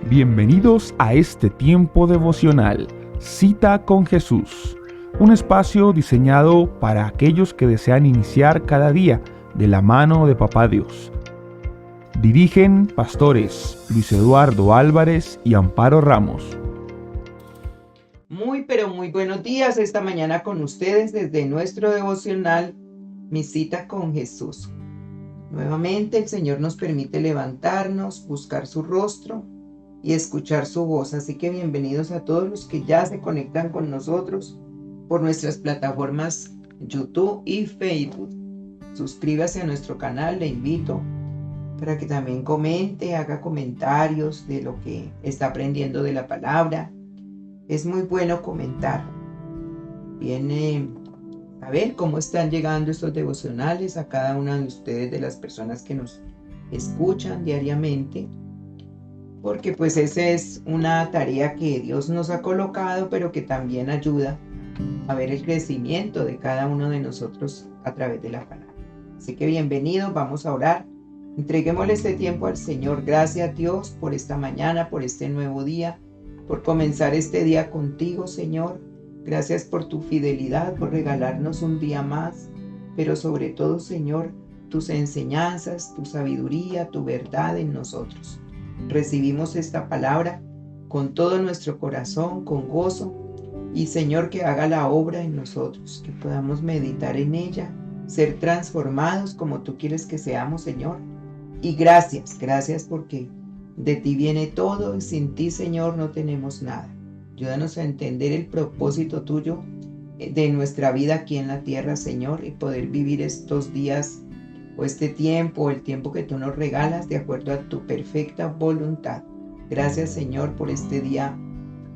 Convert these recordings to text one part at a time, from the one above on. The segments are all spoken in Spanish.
Bienvenidos a este tiempo devocional, Cita con Jesús, un espacio diseñado para aquellos que desean iniciar cada día de la mano de Papá Dios. Dirigen pastores Luis Eduardo Álvarez y Amparo Ramos. Muy buenos días esta mañana con ustedes desde nuestro devocional, Mi Cita con Jesús. Nuevamente el Señor nos permite levantarnos, buscar su rostro y escuchar su voz. Así que bienvenidos a todos los que ya se conectan con nosotros por nuestras plataformas YouTube y Facebook. Suscríbase a nuestro canal, le invito para que también comente, haga comentarios de lo que está aprendiendo de la palabra. Es muy bueno comentar. Viene a ver cómo están llegando estos devocionales a cada una de ustedes, de las personas que nos escuchan diariamente, porque pues esa es una tarea que Dios nos ha colocado, pero que también ayuda a ver el crecimiento de cada uno de nosotros a través de la palabra. Así que bienvenidos, vamos a orar. Entreguémosle este tiempo al Señor. Gracias a Dios por esta mañana, por este nuevo día, por comenzar este día contigo, Señor. Gracias por tu fidelidad, por regalarnos un día más, pero sobre todo, Señor, tus enseñanzas, tu sabiduría, tu verdad en nosotros. Recibimos esta palabra con todo nuestro corazón, con gozo, y Señor, que haga la obra en nosotros, que podamos meditar en ella, ser transformados como tú quieres que seamos, Señor. Y gracias porque de ti viene todo y sin ti, Señor, no tenemos nada. Ayúdanos a entender el propósito tuyo de nuestra vida aquí en la tierra, Señor, y poder vivir estos días o este tiempo, el tiempo que tú nos regalas de acuerdo a tu perfecta voluntad. Gracias, Señor, por este día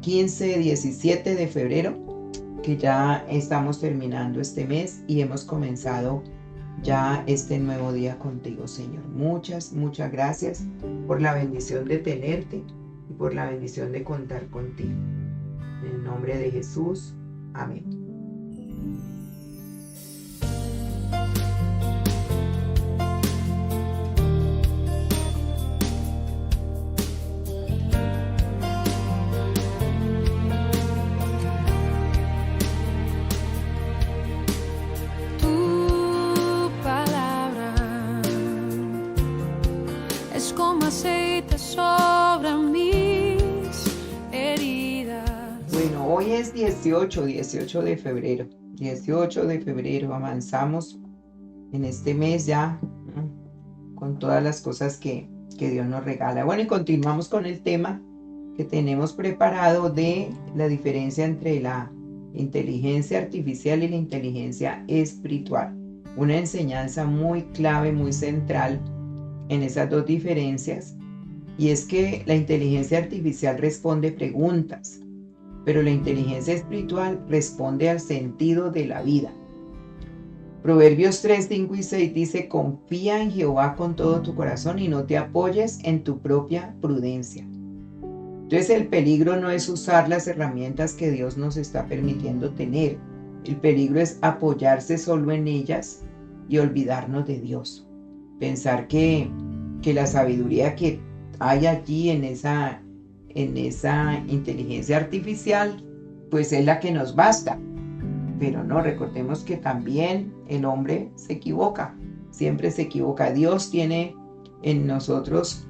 17 de febrero, que ya estamos terminando este mes y hemos comenzado ya este nuevo día contigo, Señor. Muchas gracias por la bendición de tenerte y por la bendición de contar contigo. En el nombre de Jesús, amén. Como aceite sobre mis heridas. Bueno, hoy es 18 de febrero. 18 de febrero, avanzamos en este mes ya con todas las cosas que Dios nos regala. Bueno, y continuamos con el tema que tenemos preparado de la diferencia entre la inteligencia artificial y la inteligencia espiritual. Una enseñanza muy clave, muy central en esas dos diferencias, y es que la inteligencia artificial responde preguntas, pero la inteligencia espiritual responde al sentido de la vida. Proverbios 3, 5 y 6 dice: confía en Jehová con todo tu corazón y no te apoyes en tu propia prudencia. Entonces el peligro no es usar las herramientas que Dios nos está permitiendo tener. El peligro es apoyarse solo en ellas y olvidarnos de Dios. Pensar que la sabiduría que hay allí en esa inteligencia artificial, pues es la que nos basta. Pero no, recordemos que también el hombre se equivoca, siempre se equivoca. Dios tiene en nosotros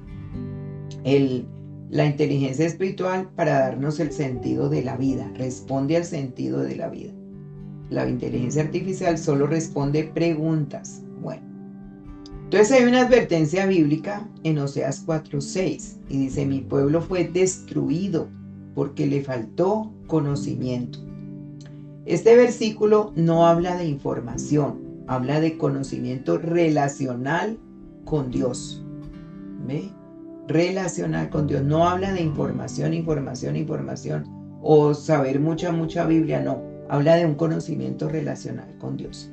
la inteligencia espiritual para darnos el sentido de la vida, responde al sentido de la vida. La inteligencia artificial solo responde preguntas. Bueno, entonces hay una advertencia bíblica en Oseas 4:6 y dice: mi pueblo fue destruido porque le faltó conocimiento. Este versículo no habla de información, habla de conocimiento relacional con Dios. ¿Ve? Relacional con Dios, no habla de información o saber mucha Biblia, no, habla de un conocimiento relacional con Dios.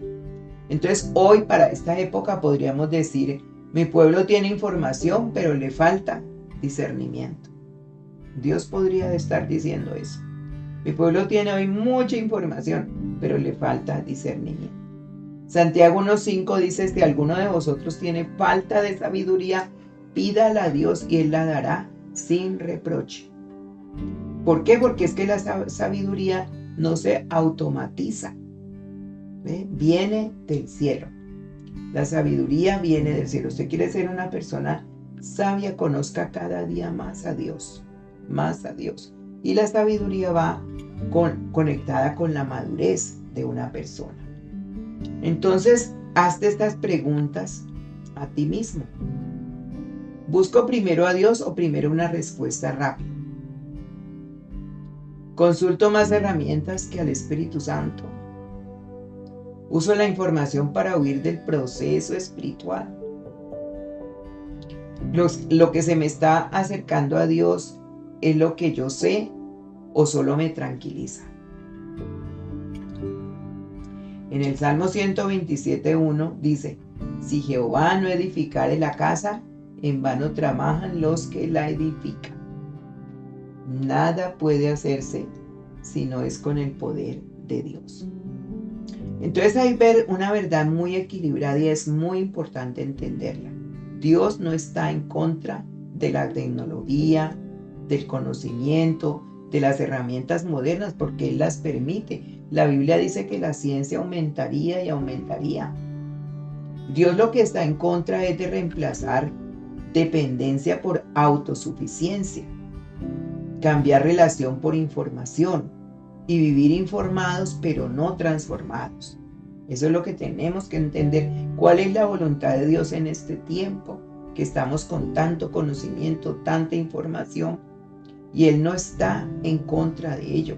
Entonces hoy, para esta época, podríamos decir: mi pueblo tiene información, pero le falta discernimiento. Dios podría estar diciendo eso. Mi pueblo tiene hoy mucha información, pero le falta discernimiento. Santiago 1:5 dice: si alguno de vosotros tiene falta de sabiduría, pídala a Dios y Él la dará sin reproche. ¿Por qué? Porque es que la sabiduría no se automatiza. ¿Ve? Viene del cielo. La sabiduría viene del cielo. Usted quiere ser una persona sabia, conozca cada día más a Dios. Más a Dios. Y la sabiduría va conectada con la madurez de una persona. Entonces, hazte estas preguntas a ti mismo. ¿Busco primero a Dios o primero una respuesta rápida? ¿Consulto más herramientas que al Espíritu Santo? ¿Uso la información para huir del proceso espiritual? ¿Lo que se me está acercando a Dios es lo que yo sé o solo me tranquiliza? En el Salmo 127:1 dice: si Jehová no edificare la casa, en vano trabajan los que la edifican. Nada puede hacerse si no es con el poder de Dios. Entonces hay una verdad muy equilibrada y es muy importante entenderla. Dios no está en contra de la tecnología, del conocimiento, de las herramientas modernas, porque Él las permite. La Biblia dice que la ciencia aumentaría y aumentaría. Dios lo que está en contra es de reemplazar dependencia por autosuficiencia, cambiar relación por información y vivir informados pero no transformados. Eso es lo que tenemos que entender. ¿Cuál es la voluntad de Dios en este tiempo? Que estamos con tanto conocimiento, tanta información, y Él no está en contra de ello,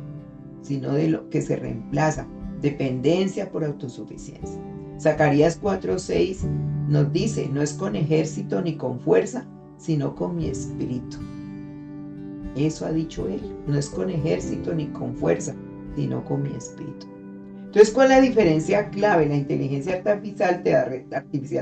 sino de lo que se reemplaza, dependencia por autosuficiencia. Zacarías 4:6 nos dice: no es con ejército ni con fuerza, sino con mi espíritu. Eso ha dicho Él, no es con ejército ni con fuerza, sino con mi espíritu. Entonces, ¿cuál es la diferencia clave? La inteligencia artificial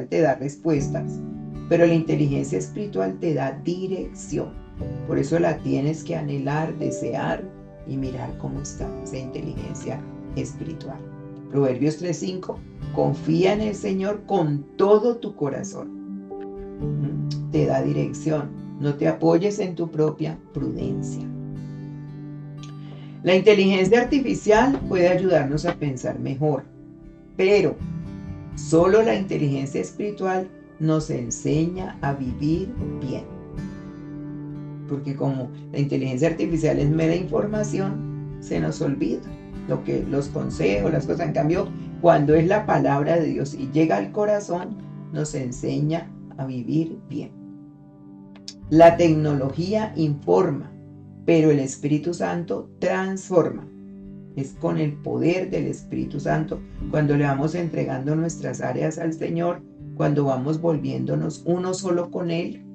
te da respuestas, pero la inteligencia espiritual te da dirección. Por eso la tienes que anhelar, desear y mirar cómo está esa inteligencia espiritual. Proverbios 3:5: confía en el Señor con todo tu corazón. Te da dirección. No te apoyes en tu propia prudencia. La inteligencia artificial puede ayudarnos a pensar mejor, pero solo la inteligencia espiritual nos enseña a vivir bien. Porque como la inteligencia artificial es mera información, se nos olvida los consejos, las cosas. En cambio, cuando es la palabra de Dios y llega al corazón, nos enseña a vivir bien. La tecnología informa, pero el Espíritu Santo transforma. Es con el poder del Espíritu Santo cuando le vamos entregando nuestras áreas al Señor, cuando vamos volviéndonos uno solo con Él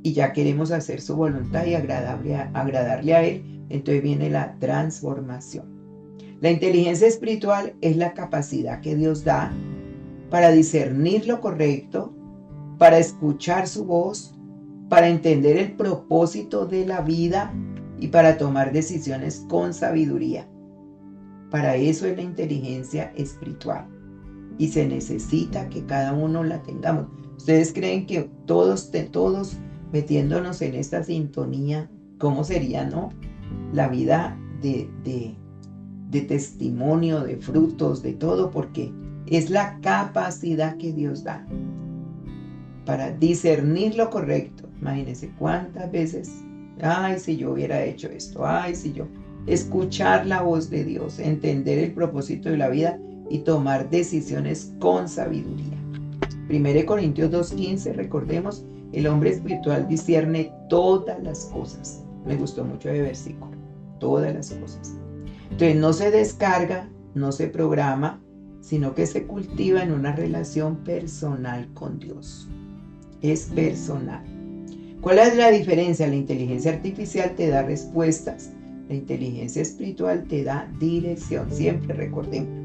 y ya queremos hacer su voluntad y agradarle a Él, entonces viene la transformación. La inteligencia espiritual es la capacidad que Dios da para discernir lo correcto, para escuchar su voz, para entender el propósito de la vida y para tomar decisiones con sabiduría. Para eso es la inteligencia espiritual y se necesita que cada uno la tengamos. ¿Ustedes creen que todos metiéndonos en esta sintonía, cómo sería, no? La vida de testimonio, de frutos, de todo, porque es la capacidad que Dios da para discernir lo correcto. Imagínense cuántas veces, ay, si yo hubiera hecho esto, ay, si yo, escuchar la voz de Dios, entender el propósito de la vida y tomar decisiones con sabiduría. 1 Corintios 2:15, recordemos, el hombre espiritual discierne todas las cosas. Me gustó mucho ese versículo, todas las cosas. Entonces no se descarga, no se programa, sino que se cultiva en una relación personal con Dios. Es personal. ¿Cuál es la diferencia? La inteligencia artificial te da respuestas, la inteligencia espiritual te da dirección. Siempre recordémoslo.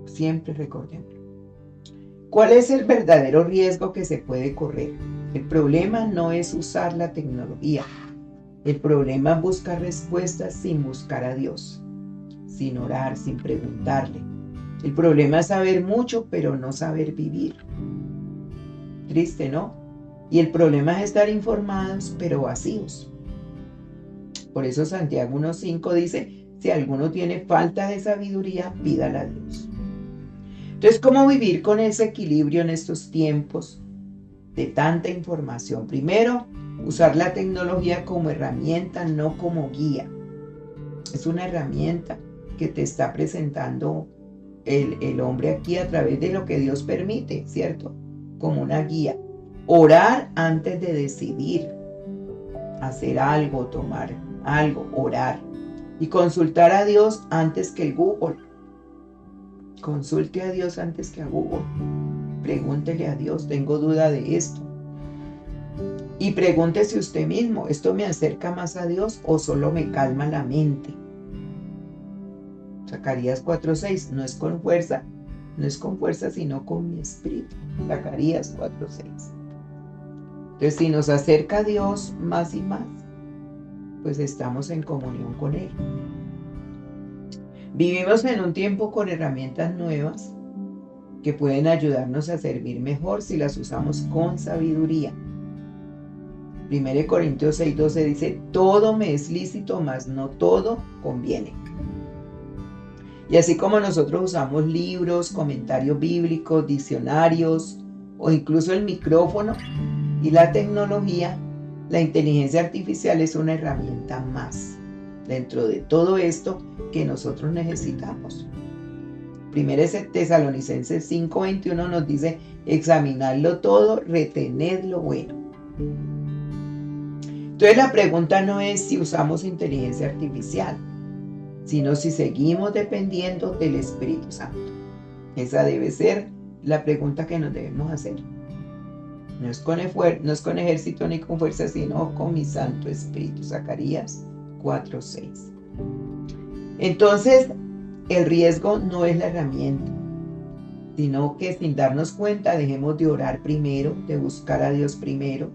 Siempre recordémoslo. ¿Cuál es el verdadero riesgo que se puede correr? El problema no es usar la tecnología. El problema es buscar respuestas sin buscar a Dios, sin orar, sin preguntarle. El problema es saber mucho, pero no saber vivir. Triste, ¿no? Y el problema es estar informados, pero vacíos. Por eso Santiago 1:5 dice, si alguno tiene falta de sabiduría, pídala a Dios. Entonces, ¿cómo vivir con ese equilibrio en estos tiempos de tanta información? Primero, usar la tecnología como herramienta, no como guía. Es una herramienta que te está presentando el hombre aquí a través de lo que Dios permite, ¿cierto? Como una guía. Orar antes de decidir hacer algo, tomar algo, orar. Y consultar a Dios antes que el Google. Consulte a Dios antes que a Google. Pregúntele a Dios, tengo duda de esto. Y pregúntese usted mismo, ¿esto me acerca más a Dios o solo me calma la mente? Zacarías 4:6, no es con fuerza, sino con mi espíritu. Zacarías 4:6. Entonces, si nos acerca a Dios más y más, pues estamos en comunión con Él. Vivimos en un tiempo con herramientas nuevas que pueden ayudarnos a servir mejor si las usamos con sabiduría. 1 Corintios 6:12 dice, todo me es lícito, mas no todo conviene. Y así como nosotros usamos libros, comentarios bíblicos, diccionarios o incluso el micrófono y la tecnología, la inteligencia artificial es una herramienta más dentro de todo esto que nosotros necesitamos. 1 Tesalonicenses 5:21 nos dice, examinadlo todo, retened lo bueno. Entonces la pregunta no es si usamos inteligencia artificial, sino si seguimos dependiendo del Espíritu Santo. Esa debe ser la pregunta que nos debemos hacer. No es con ejército ni con fuerza, sino con mi Santo Espíritu. Zacarías 4:6. Entonces, el riesgo no es la herramienta, sino que sin darnos cuenta dejemos de orar primero, de buscar a Dios primero,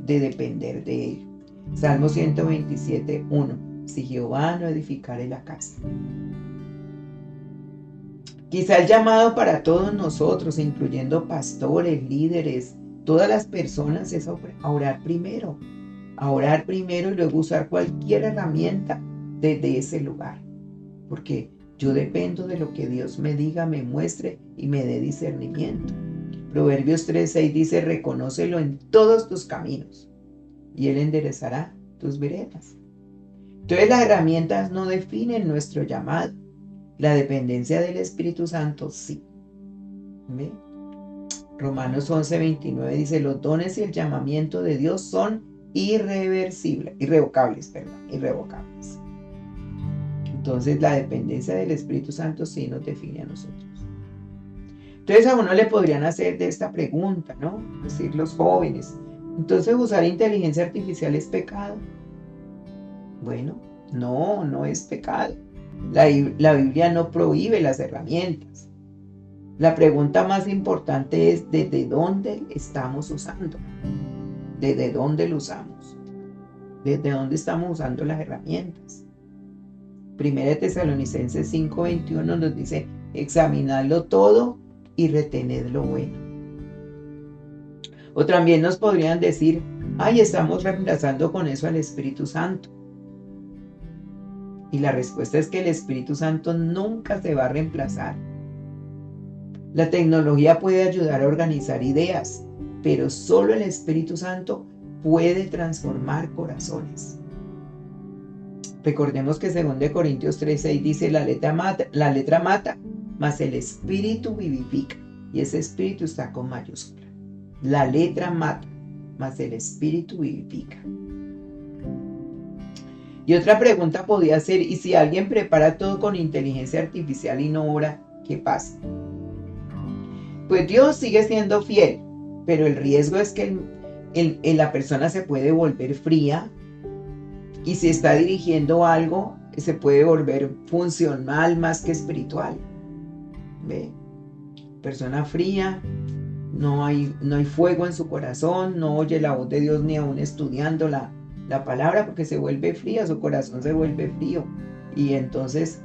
de depender de Él. Salmo 127:1. Si Jehová no edificare la casa. Quizá el llamado para todos nosotros, incluyendo pastores, líderes, todas las personas, es a orar primero. A orar primero y luego usar cualquier herramienta desde ese lugar. Porque yo dependo de lo que Dios me diga, me muestre y me dé discernimiento. Proverbios 3:6 dice, reconócelo en todos tus caminos y Él enderezará tus veredas. Entonces las herramientas no definen nuestro llamado. La dependencia del Espíritu Santo sí. ¿Ve? Romanos 11:29 dice, los dones y el llamamiento de Dios son irrevocables. Entonces la dependencia del Espíritu Santo sí nos define a nosotros. Entonces a uno le podrían hacer de esta pregunta, ¿no? Es decir, los jóvenes, entonces usar inteligencia artificial es pecado. Bueno, no es pecado. La Biblia no prohíbe las herramientas. La pregunta más importante es ¿desde dónde estamos usando? ¿Desde dónde lo usamos? ¿Desde dónde estamos usando las herramientas? 1 Tesalonicenses 5:21 nos dice, examinadlo todo y retened lo bueno. O también nos podrían decir, estamos reemplazando con eso al Espíritu Santo. Y la respuesta es que el Espíritu Santo nunca se va a reemplazar. La tecnología puede ayudar a organizar ideas, pero solo el Espíritu Santo puede transformar corazones. Recordemos que 2 Corintios 3:6 dice, la letra mata, mas el Espíritu vivifica. Y ese Espíritu está con mayúscula. La letra mata, mas el Espíritu vivifica. Y otra pregunta podría ser, ¿y si alguien prepara todo con inteligencia artificial y no ora, qué pasa? Pues Dios sigue siendo fiel, pero el riesgo es que la persona se puede volver fría y si está dirigiendo algo, se puede volver funcional más que espiritual. ¿Ve? Persona fría, no hay fuego en su corazón, no oye la voz de Dios ni aún estudiando la palabra porque se vuelve fría, su corazón se vuelve frío y entonces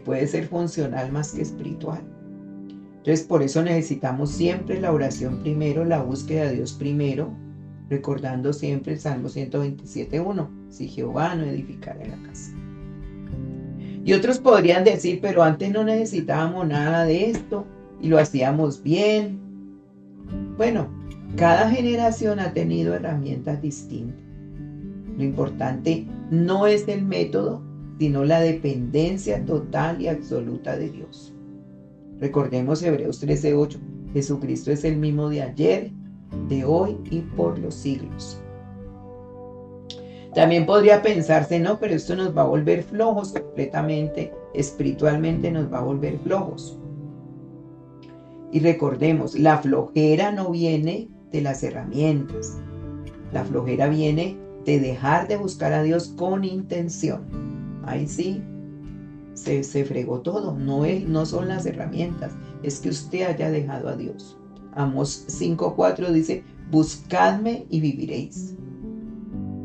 puede ser funcional más que espiritual. Entonces por eso necesitamos siempre la oración primero, la búsqueda de Dios primero recordando siempre el Salmo 127:1, si Jehová no edificara la casa. Y otros podrían decir, pero antes no necesitábamos nada de esto y lo hacíamos bien. Bueno, cada generación ha tenido herramientas distintas. Lo importante no es el método, sino la dependencia total y absoluta de Dios. Recordemos Hebreos 13:8, Jesucristo es el mismo de ayer, de hoy y por los siglos. También podría pensarse, no, pero esto nos va a volver flojos completamente, espiritualmente nos va a volver flojos. Y recordemos, la flojera no viene de las herramientas, la flojera viene de dejar de buscar a Dios con intención. Ahí sí, se fregó todo, no son las herramientas, es que usted haya dejado a Dios. Amós 5:4 dice, buscadme y viviréis.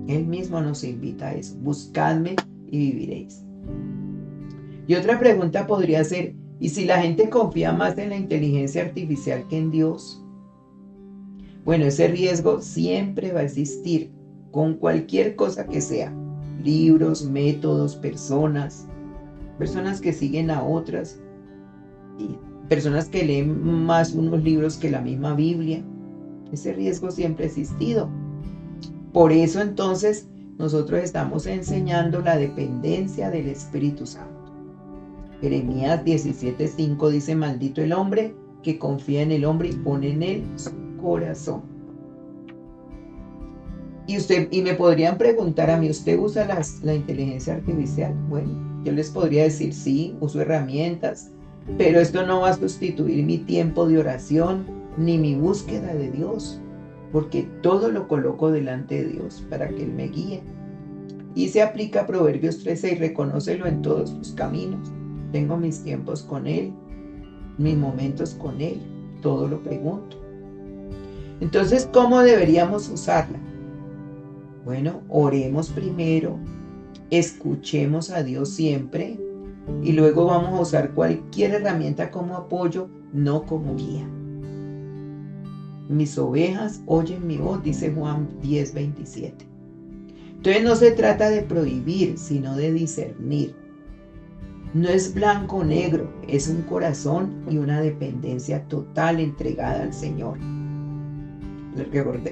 Él mismo nos invita a eso, buscadme y viviréis. Y otra pregunta podría ser, ¿y si la gente confía más en la inteligencia artificial que en Dios? Bueno, ese riesgo siempre va a existir con cualquier cosa que sea, libros, métodos, personas que siguen a otras, y personas que leen más unos libros que la misma Biblia. Ese riesgo siempre ha existido. Por eso entonces nosotros estamos enseñando la dependencia del Espíritu Santo. Jeremías 17:5 dice, maldito el hombre que confía en el hombre y pone en él su corazón. Y me podrían preguntar a mí, ¿usted usa la inteligencia artificial? Bueno, yo les podría decir, sí, uso herramientas, pero esto no va a sustituir mi tiempo de oración ni mi búsqueda de Dios, porque todo lo coloco delante de Dios para que Él me guíe. Y se aplica a Proverbios 13:6, reconócelo en todos tus caminos. Tengo mis tiempos con Él, mis momentos con Él, todo lo pregunto. Entonces, ¿cómo deberíamos usarla? Bueno, oremos primero, escuchemos a Dios siempre y luego vamos a usar cualquier herramienta como apoyo, no como guía. Mis ovejas oyen mi voz, dice Juan 10:27. Entonces no se trata de prohibir, sino de discernir. No es blanco o negro, es un corazón y una dependencia total entregada al Señor.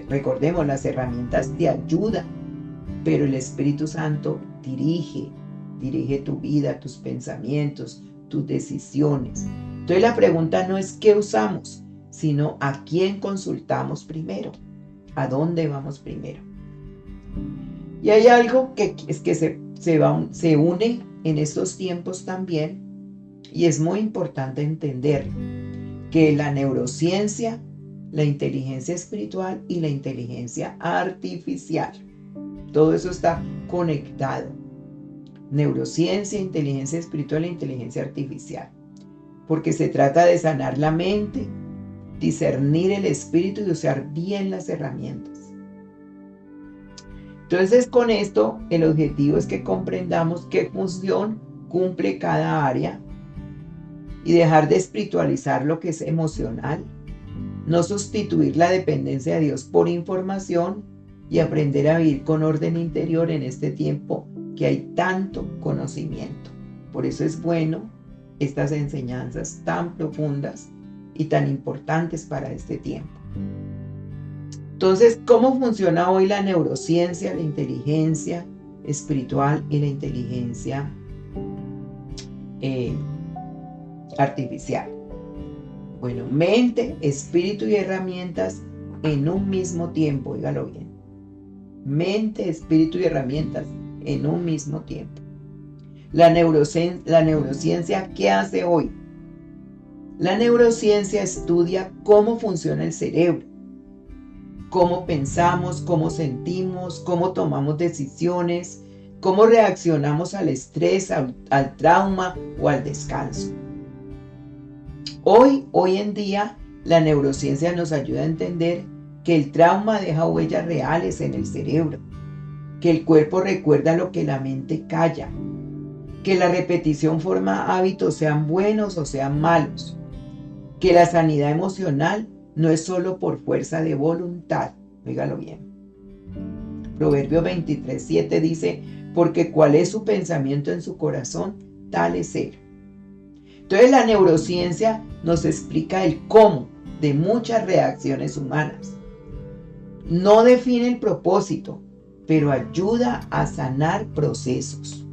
Recordemos, las herramientas te ayudan, pero el Espíritu Santo dirige tu vida, tus pensamientos, tus decisiones. Entonces la pregunta no es qué usamos, sino a quién consultamos primero, a dónde vamos primero. Y hay algo que se une en estos tiempos también, y es muy importante entender que la neurociencia, la inteligencia espiritual y la inteligencia artificial, todo eso está conectado. Neurociencia, inteligencia espiritual e inteligencia artificial, porque se trata de sanar la mente, discernir el espíritu y usar bien las herramientas. Entonces, con esto, el objetivo es que comprendamos qué función cumple cada área y dejar de espiritualizar lo que es emocional, no sustituir la dependencia de Dios por información y aprender a vivir con orden interior en este tiempo que hay tanto conocimiento. Por eso es bueno estas enseñanzas tan profundas y tan importantes para este tiempo. Entonces, ¿cómo funciona hoy la neurociencia, la inteligencia espiritual y la inteligencia artificial? Bueno, mente, espíritu y herramientas en un mismo tiempo, óigalo bien. Mente, espíritu y herramientas en un mismo tiempo. La neurociencia, ¿qué hace hoy? La neurociencia estudia cómo funciona el cerebro, cómo pensamos, cómo sentimos, cómo tomamos decisiones, cómo reaccionamos al estrés, al trauma o al descanso. Hoy en día, la neurociencia nos ayuda a entender que el trauma deja huellas reales en el cerebro, que el cuerpo recuerda lo que la mente calla, que la repetición forma hábitos, sean buenos o sean malos, que la sanidad emocional no es solo por fuerza de voluntad, óigalo bien, Proverbios 23:7 dice, porque cuál es su pensamiento en su corazón, tal es él. Entonces la neurociencia nos explica el cómo de muchas reacciones humanas. No define el propósito, pero ayuda a sanar procesos.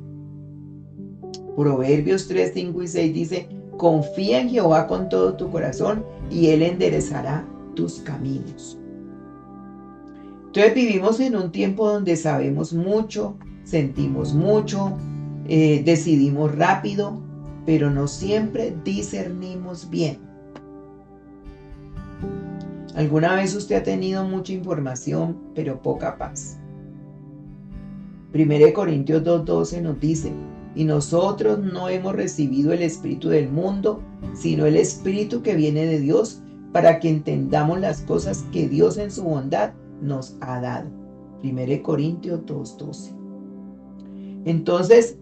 Proverbios 3, 5 y 6 dice, confía en Jehová con todo tu corazón y Él enderezará tus caminos. Entonces vivimos en un tiempo donde sabemos mucho, sentimos mucho, decidimos rápido, pero no siempre discernimos bien. ¿Alguna vez usted ha tenido mucha información, pero poca paz? 1 Corintios 2:12 nos dice, y nosotros no hemos recibido el espíritu del mundo, sino el espíritu que viene de Dios, para que entendamos las cosas que Dios en su bondad nos ha dado. 1 Corintios 2:12. Entonces,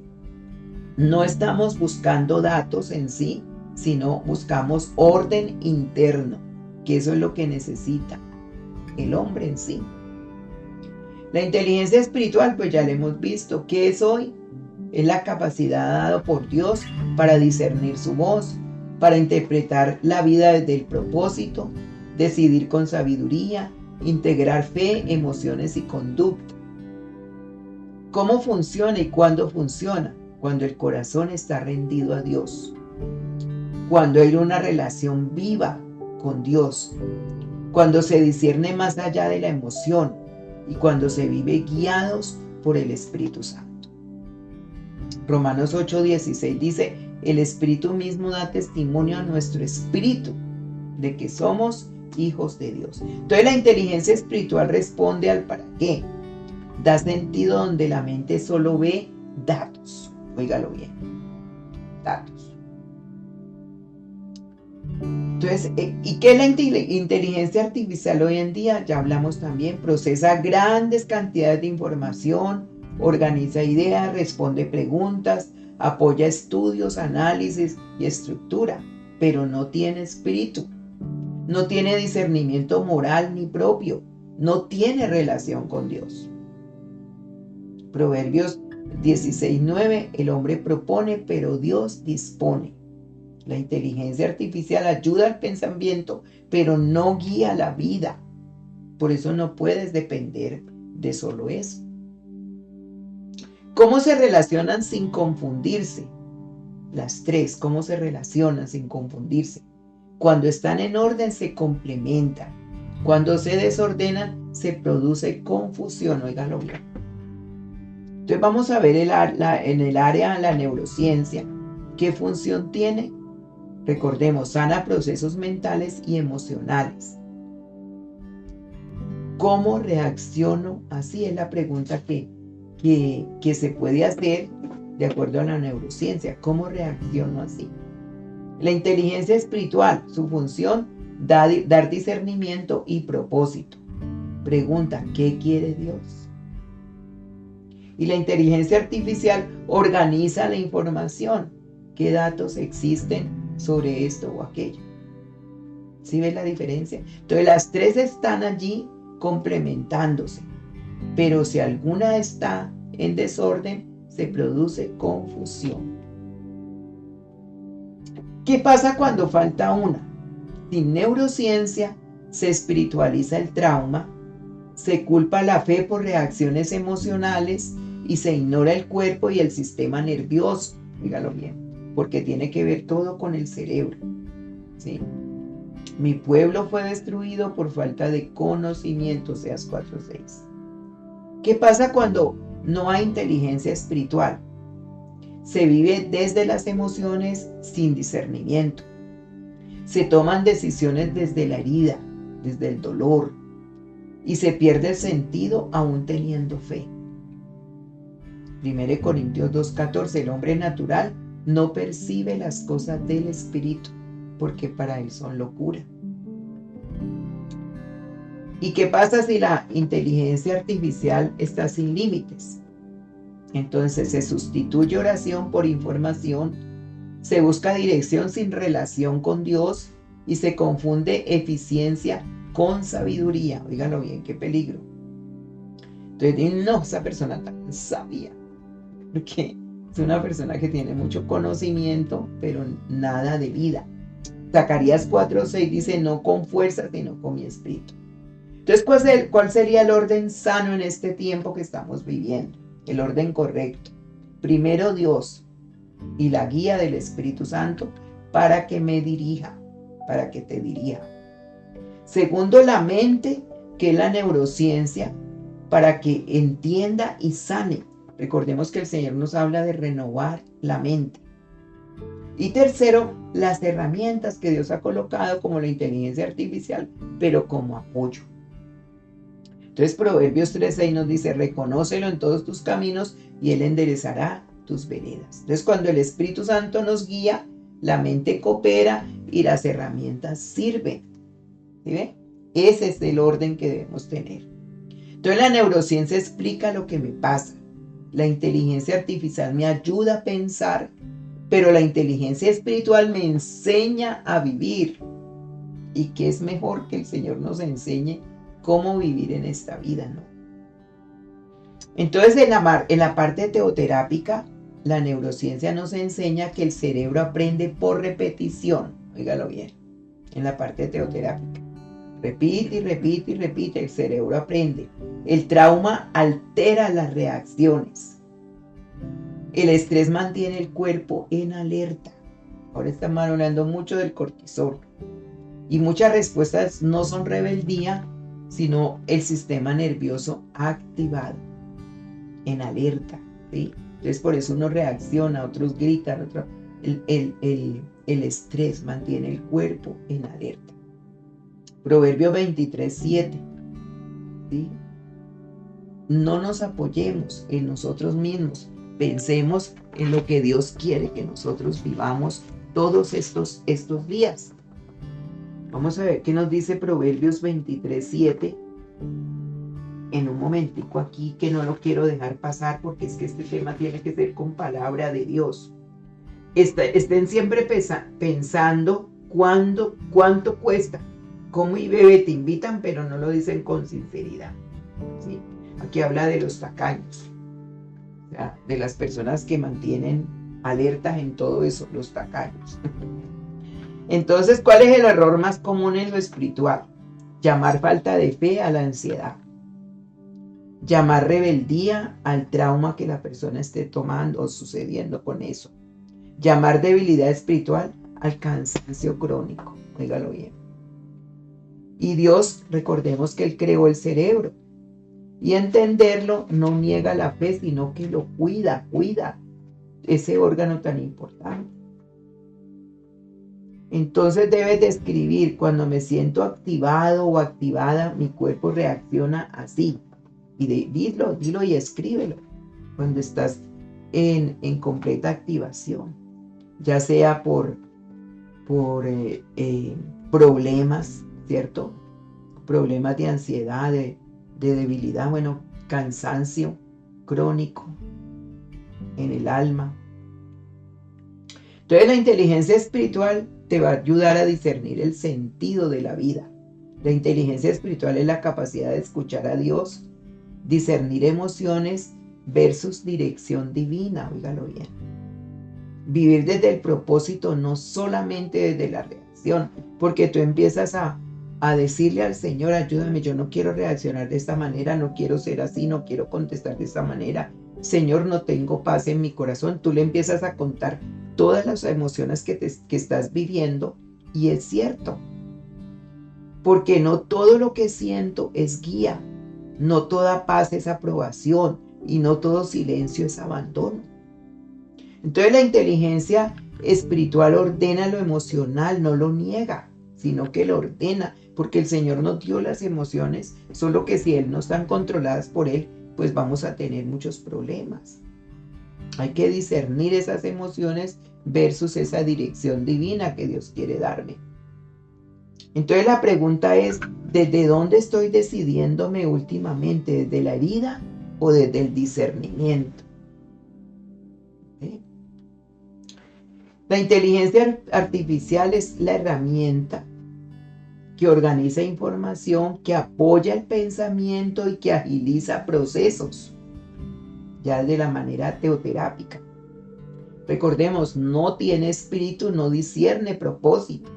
no estamos buscando datos en sí, sino buscamos orden interno, que eso es lo que necesita el hombre en sí. La inteligencia espiritual, pues ya la hemos visto. ¿Qué es hoy? Es la capacidad dada por Dios para discernir su voz, para interpretar la vida desde el propósito, decidir con sabiduría, integrar fe, emociones y conducta. ¿Cómo funciona y cuándo funciona? Cuando el corazón está rendido a Dios, cuando hay una relación viva con Dios, cuando se discierne más allá de la emoción y cuando se vive guiados por el Espíritu Santo. Romanos 8:16 dice, el Espíritu mismo da testimonio a nuestro espíritu de que somos hijos de Dios. Entonces la inteligencia espiritual responde al para qué. Da sentido donde la mente solo ve datos. Óigalo bien. Datos. Entonces, ¿y qué es la inteligencia artificial hoy en día? Ya hablamos también. Procesa grandes cantidades de información, organiza ideas, responde preguntas, apoya estudios, análisis y estructura, pero no tiene espíritu. No tiene discernimiento moral ni propio. No tiene relación con Dios. Proverbios 16:9, el hombre propone, pero Dios dispone. La inteligencia artificial ayuda al pensamiento, pero no guía la vida. Por eso no puedes depender de solo eso. ¿Cómo se relacionan sin confundirse? Las tres, ¿cómo se relacionan sin confundirse? Cuando están en orden se complementan. Cuando se desordenan se produce confusión. Óigalo bien. Entonces vamos a ver en el área de la neurociencia, ¿qué función tiene? Recordemos, sana procesos mentales y emocionales. ¿Cómo reacciono? Así es la pregunta que se puede hacer de acuerdo a la neurociencia. ¿Cómo reacciono así? La inteligencia espiritual, su función, dar discernimiento y propósito. Pregunta, ¿qué quiere Dios? Y la inteligencia artificial organiza la información. ¿Qué datos existen sobre esto o aquello? ¿Sí ves la diferencia? Entonces las tres están allí complementándose. Pero si alguna está en desorden, se produce confusión. ¿Qué pasa cuando falta una? Sin neurociencia se espiritualiza el trauma, se culpa la fe por reacciones emocionales y se ignora el cuerpo y el sistema nervioso. Dígalo bien, porque tiene que ver todo con el cerebro. ¿Sí? Mi pueblo fue destruido por falta de conocimiento, Oseas 4:6. ¿Qué pasa cuando no hay inteligencia espiritual? Se vive desde las emociones sin discernimiento. Se toman decisiones desde la herida, desde el dolor, y se pierde el sentido aún teniendo fe. 1 Corintios 2:14, el hombre natural no percibe las cosas del espíritu, porque para él son locura. ¿Y qué pasa si la inteligencia artificial está sin límites? Entonces se sustituye oración por información, se busca dirección sin relación con Dios y se confunde eficiencia con sabiduría. Óigalo bien, qué peligro. Entonces, no, esa persona tan sabia, porque es una persona que tiene mucho conocimiento, pero nada de vida. Zacarías 4:6 dice, no con fuerza, sino con mi espíritu. Entonces, ¿cuál sería el orden sano en este tiempo que estamos viviendo? El orden correcto. Primero Dios y la guía del Espíritu Santo para que me dirija, para que te dirija. Segundo, la mente, que es la neurociencia, para que entienda y sane. Recordemos que el Señor nos habla de renovar la mente. Y tercero, las herramientas que Dios ha colocado como la inteligencia artificial, pero como apoyo. Entonces Proverbios 3:6 nos dice, reconócelo en todos tus caminos y Él enderezará tus veredas. Entonces cuando el Espíritu Santo nos guía, la mente coopera y las herramientas sirven. ¿Sí ve? Ese es el orden que debemos tener. Entonces la neurociencia explica lo que me pasa. La inteligencia artificial me ayuda a pensar, pero la inteligencia espiritual me enseña a vivir. ¿Y qué es mejor que el Señor nos enseñe cómo vivir en esta vida, no? Entonces en la parte teoterápica, la neurociencia nos enseña que el cerebro aprende por repetición. Óigalo bien, en la parte teoterápica. Repite y repite y repite, el cerebro aprende. El trauma altera las reacciones. El estrés mantiene el cuerpo en alerta. Ahora estamos hablando mucho del cortisol. Y muchas respuestas no son rebeldía, sino el sistema nervioso activado, en alerta, ¿sí? Entonces por eso uno reacciona, otros gritan, el estrés mantiene el cuerpo en alerta. Proverbio 23:7, ¿sí? No nos apoyemos en nosotros mismos, pensemos en lo que Dios quiere que nosotros vivamos todos estos días. Vamos a ver qué nos dice Proverbios 23:7 en un momentico aquí, que no lo quiero dejar pasar porque es que este tema tiene que ser con palabra de Dios. Estén siempre pensando cuánto cuesta. Como y bebé te invitan, pero no lo dicen con sinceridad, ¿sí? Aquí habla de los tacaños, o sea, de las personas que mantienen alertas en todo eso, los tacaños. Entonces, ¿cuál es el error más común en lo espiritual? Llamar falta de fe a la ansiedad. Llamar rebeldía al trauma que la persona esté tomando o sucediendo con eso. Llamar debilidad espiritual al cansancio crónico. Óigalo bien. Y Dios, recordemos que Él creó el cerebro. Y entenderlo no niega la fe, sino que lo cuida ese órgano tan importante. Entonces debes describir, cuando me siento activado o activada, mi cuerpo reacciona así. Y dilo y escríbelo cuando estás en completa activación. Ya sea por problemas, ¿cierto? Problemas de ansiedad, de debilidad, cansancio crónico en el alma. Entonces la inteligencia espiritual te va a ayudar a discernir el sentido de la vida. La inteligencia espiritual es la capacidad de escuchar a Dios, discernir emociones versus dirección divina, óigalo bien. Vivir desde el propósito, no solamente desde la reacción, porque tú empiezas a decirle al Señor, ayúdame, yo no quiero reaccionar de esta manera, no quiero ser así, no quiero contestar de esta manera. Señor, no tengo paz en mi corazón. Tú le empiezas a contar todas las emociones que estás viviendo, y es cierto, porque no todo lo que siento es guía, no toda paz es aprobación y no todo silencio es abandono. Entonces la inteligencia espiritual ordena lo emocional, no lo niega, sino que lo ordena, porque el Señor nos dio las emociones, solo que si no están controladas por Él, pues vamos a tener muchos problemas. Hay que discernir esas emociones versus esa dirección divina que Dios quiere darme. Entonces la pregunta es, ¿desde dónde estoy decidiéndome últimamente? ¿Desde la herida o desde el discernimiento? ¿Sí? La inteligencia artificial es la herramienta que organiza información, que apoya el pensamiento y que agiliza procesos, ya de la manera teoterápica. Recordemos, no tiene espíritu, no discierne propósitos,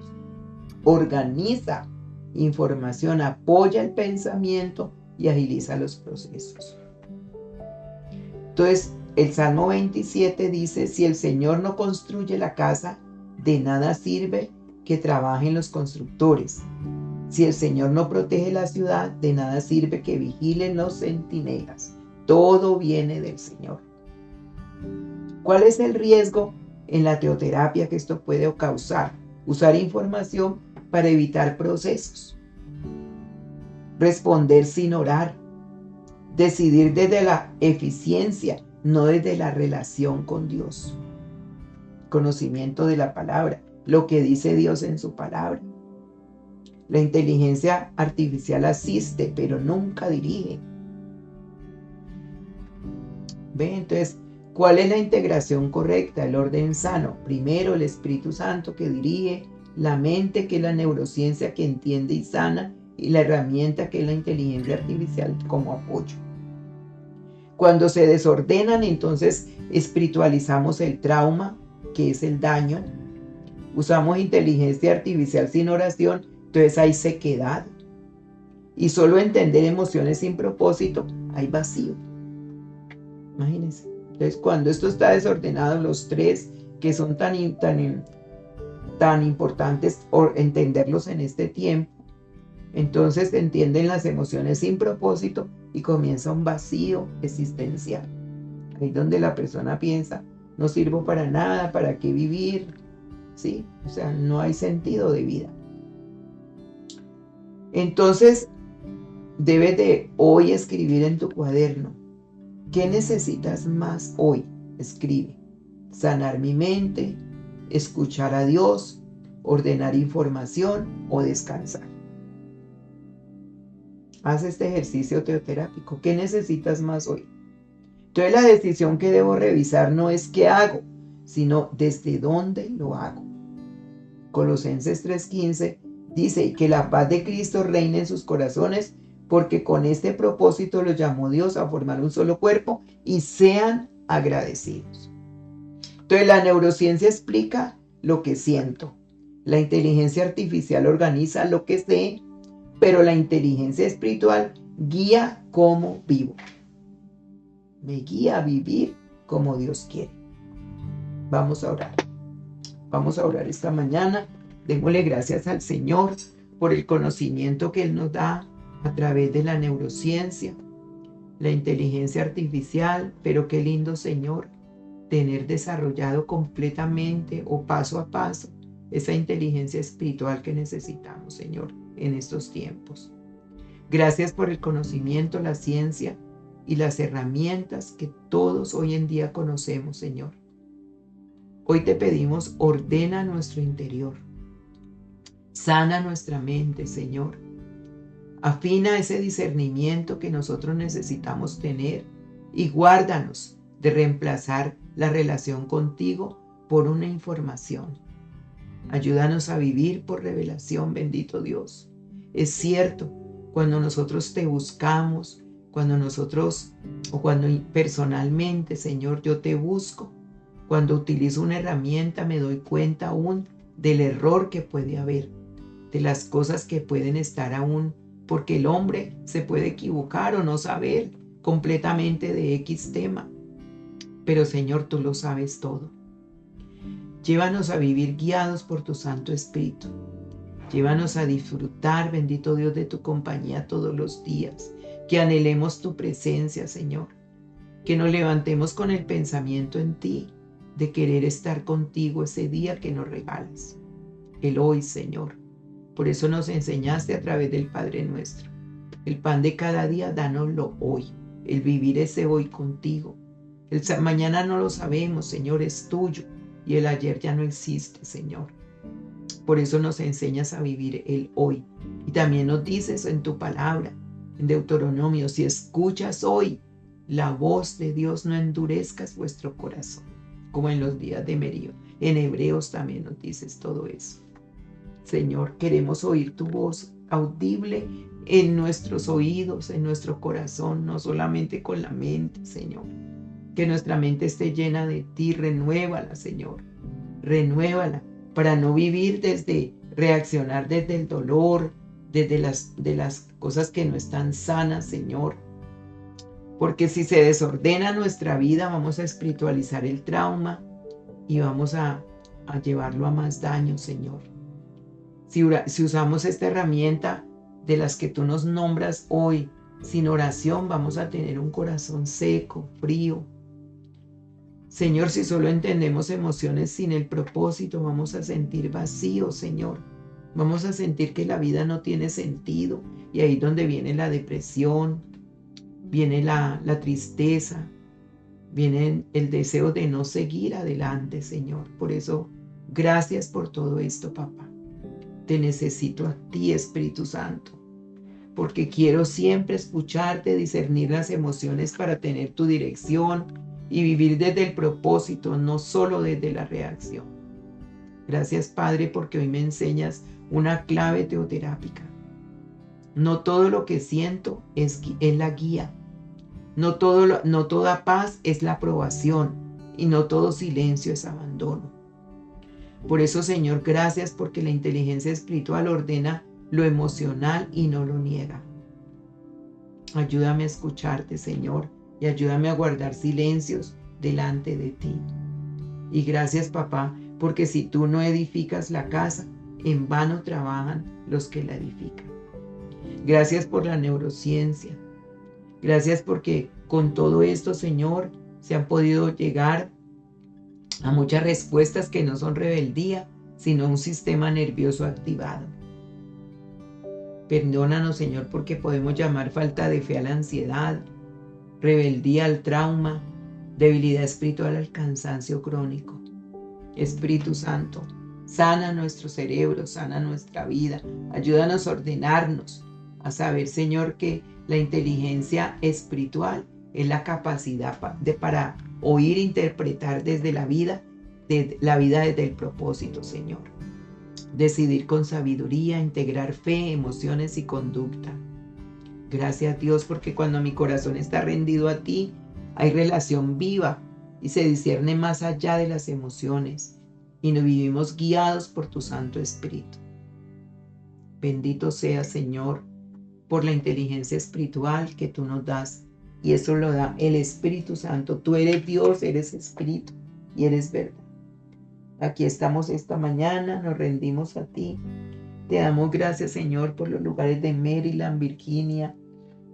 organiza información, apoya el pensamiento y agiliza los procesos. Entonces, el Salmo 27 dice, si el Señor no construye la casa, de nada sirve que trabajen los constructores. Si el Señor no protege la ciudad, de nada sirve que vigilen los centinelas. Todo viene del Señor. ¿Cuál es el riesgo en la teoterapia que esto puede causar? Usar información para evitar procesos. Responder sin orar. Decidir desde la eficiencia, no desde la relación con Dios. Conocimiento de la palabra, lo que dice Dios en su palabra. La inteligencia artificial asiste, pero nunca dirige. ¿Ve? Entonces, ¿cuál es la integración correcta? El orden sano. Primero, el Espíritu Santo que dirige, la mente que es la neurociencia que entiende y sana, y la herramienta que es la inteligencia artificial como apoyo. Cuando se desordenan, entonces espiritualizamos el trauma, que es el daño. Usamos inteligencia artificial sin oración, entonces hay sequedad. Y solo entender emociones sin propósito, hay vacío. Imagínense. Entonces, cuando esto está desordenado, los tres que son tan importantes entenderlos en este tiempo, entonces se entienden las emociones sin propósito y comienza un vacío existencial. Ahí donde la persona piensa, no sirvo para nada, ¿para qué vivir? ¿Sí? O sea, no hay sentido de vida. Entonces, debes de hoy escribir en tu cuaderno. ¿Qué necesitas más hoy? Escribe. Sanar mi mente, escuchar a Dios, ordenar información o descansar. Haz este ejercicio teoterápico. ¿Qué necesitas más hoy? Entonces la decisión que debo revisar no es qué hago, sino desde dónde lo hago. Colosenses 3:15 dice que la paz de Cristo reine en sus corazones, porque con este propósito los llamó Dios a formar un solo cuerpo y sean agradecidos. Entonces la neurociencia explica lo que siento. La inteligencia artificial organiza lo que sé, pero la inteligencia espiritual guía cómo vivo. Me guía a vivir como Dios quiere. Vamos a orar. Vamos a orar esta mañana. Démosle gracias al Señor por el conocimiento que Él nos da a través de la neurociencia, la inteligencia artificial, pero qué lindo, Señor, tener desarrollado completamente o paso a paso esa inteligencia espiritual que necesitamos, Señor, en estos tiempos. Gracias por el conocimiento, la ciencia y las herramientas que todos hoy en día conocemos, Señor. Hoy te pedimos, ordena nuestro interior, sana nuestra mente, Señor. Afina ese discernimiento que nosotros necesitamos tener y guárdanos de reemplazar la relación contigo por una información. Ayúdanos a vivir por revelación, bendito Dios. Es cierto, cuando nosotros te buscamos, cuando personalmente, Señor, yo te busco, cuando utilizo una herramienta me doy cuenta aún del error que puede haber, de las cosas que pueden estar aún, porque el hombre se puede equivocar o no saber completamente de X tema. Pero Señor, tú lo sabes todo. Llévanos a vivir guiados por tu Santo Espíritu. Llévanos a disfrutar, bendito Dios, de tu compañía todos los días. Que anhelemos tu presencia, Señor. Que nos levantemos con el pensamiento en ti, de querer estar contigo ese día que nos regalas. El hoy, Señor. Por eso nos enseñaste a través del Padre Nuestro. El pan de cada día, dánoslo hoy. El vivir ese hoy contigo. El mañana no lo sabemos, Señor, es tuyo. Y el ayer ya no existe, Señor. Por eso nos enseñas a vivir el hoy. Y también nos dices en tu palabra, en Deuteronomio, si escuchas hoy la voz de Dios, no endurezcas vuestro corazón, como en los días de Merío. En Hebreos también nos dices todo eso. Señor, queremos oír tu voz audible en nuestros oídos, en nuestro corazón, no solamente con la mente, Señor. Que nuestra mente esté llena de ti, renuévala, Señor. Renuévala para no vivir reaccionar desde el dolor, desde las cosas que no están sanas, Señor. Porque si se desordena nuestra vida, vamos a espiritualizar el trauma y vamos a llevarlo a más daño, Señor. Si usamos esta herramienta de las que tú nos nombras hoy, sin oración, vamos a tener un corazón seco, frío. Señor, si solo entendemos emociones sin el propósito, vamos a sentir vacío, Señor. Vamos a sentir que la vida no tiene sentido. Y ahí es donde viene la depresión, viene la tristeza, viene el deseo de no seguir adelante, Señor. Por eso, gracias por todo esto, papá. Te necesito a ti, Espíritu Santo, porque quiero siempre escucharte, discernir las emociones para tener tu dirección y vivir desde el propósito, no solo desde la reacción. Gracias, Padre, porque hoy me enseñas una clave teoterápica. No todo lo que siento es la guía. No toda paz es la aprobación y no todo silencio es abandono. Por eso, Señor, gracias porque la inteligencia espiritual ordena lo emocional y no lo niega. Ayúdame a escucharte, Señor, y ayúdame a guardar silencios delante de ti. Y gracias, papá, porque si tú no edificas la casa, en vano trabajan los que la edifican. Gracias por la neurociencia. Gracias porque con todo esto, Señor, se han podido llegar a muchas respuestas que no son rebeldía, sino un sistema nervioso activado. Perdónanos, Señor, porque podemos llamar falta de fe a la ansiedad, rebeldía al trauma, debilidad espiritual al cansancio crónico. Espíritu Santo, sana nuestro cerebro, sana nuestra vida, ayúdanos a ordenarnos, a saber, Señor, que la inteligencia espiritual es la capacidad para oír e interpretar desde la vida desde el propósito, Señor. Decidir con sabiduría, integrar fe, emociones y conducta. Gracias, Dios, porque cuando mi corazón está rendido a ti, hay relación viva y se discierne más allá de las emociones y nos vivimos guiados por tu Santo Espíritu. Bendito sea, Señor, por la inteligencia espiritual que tú nos das, y eso lo da el Espíritu Santo. Tú eres Dios, eres Espíritu y eres verdad. Aquí estamos esta mañana, nos rendimos a ti. Te damos gracias, Señor, por los lugares de Maryland, Virginia,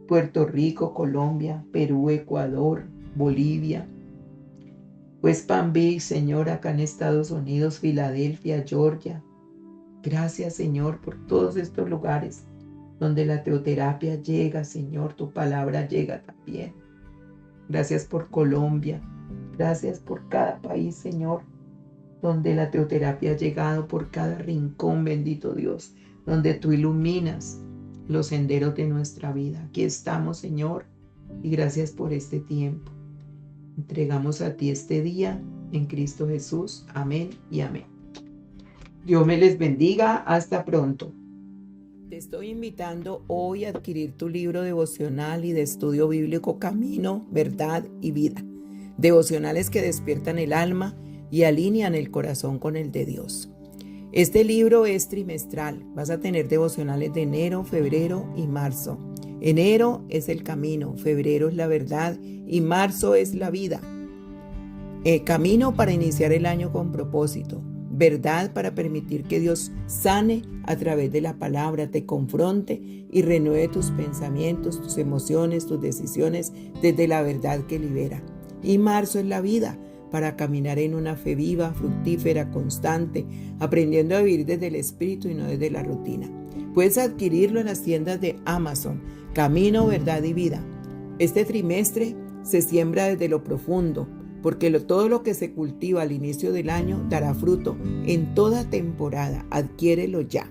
Puerto Rico, Colombia, Perú, Ecuador, Bolivia, West Palm Beach, Señor, acá en Estados Unidos, Filadelfia, Georgia. Gracias, Señor, por todos estos lugares donde la teoterapia llega, Señor, tu palabra llega también. Gracias por Colombia, gracias por cada país, Señor, donde la teoterapia ha llegado, por cada rincón, bendito Dios, donde tú iluminas los senderos de nuestra vida. Aquí estamos, Señor, y gracias por este tiempo. Entregamos a ti este día en Cristo Jesús. Amén y amén. Dios me les bendiga. Hasta pronto. Te estoy invitando hoy a adquirir tu libro devocional y de estudio bíblico Camino, Verdad y Vida. Devocionales que despiertan el alma y alinean el corazón con el de Dios. Este libro es trimestral. Vas a tener devocionales de enero, febrero y marzo. Enero es el camino, febrero es la verdad y marzo es la vida. Camino para iniciar el año con propósito. Verdad para permitir que Dios sane a través de la palabra, te confronte y renueve tus pensamientos, tus emociones, tus decisiones desde la verdad que libera. Y marzo es la vida, para caminar en una fe viva, fructífera, constante, aprendiendo a vivir desde el Espíritu y no desde la rutina. Puedes adquirirlo en las tiendas de Amazon, Camino, Verdad y Vida. Este trimestre se siembra desde lo profundo, porque todo lo que se cultiva al inicio del año dará fruto en toda temporada. Adquiérelo ya.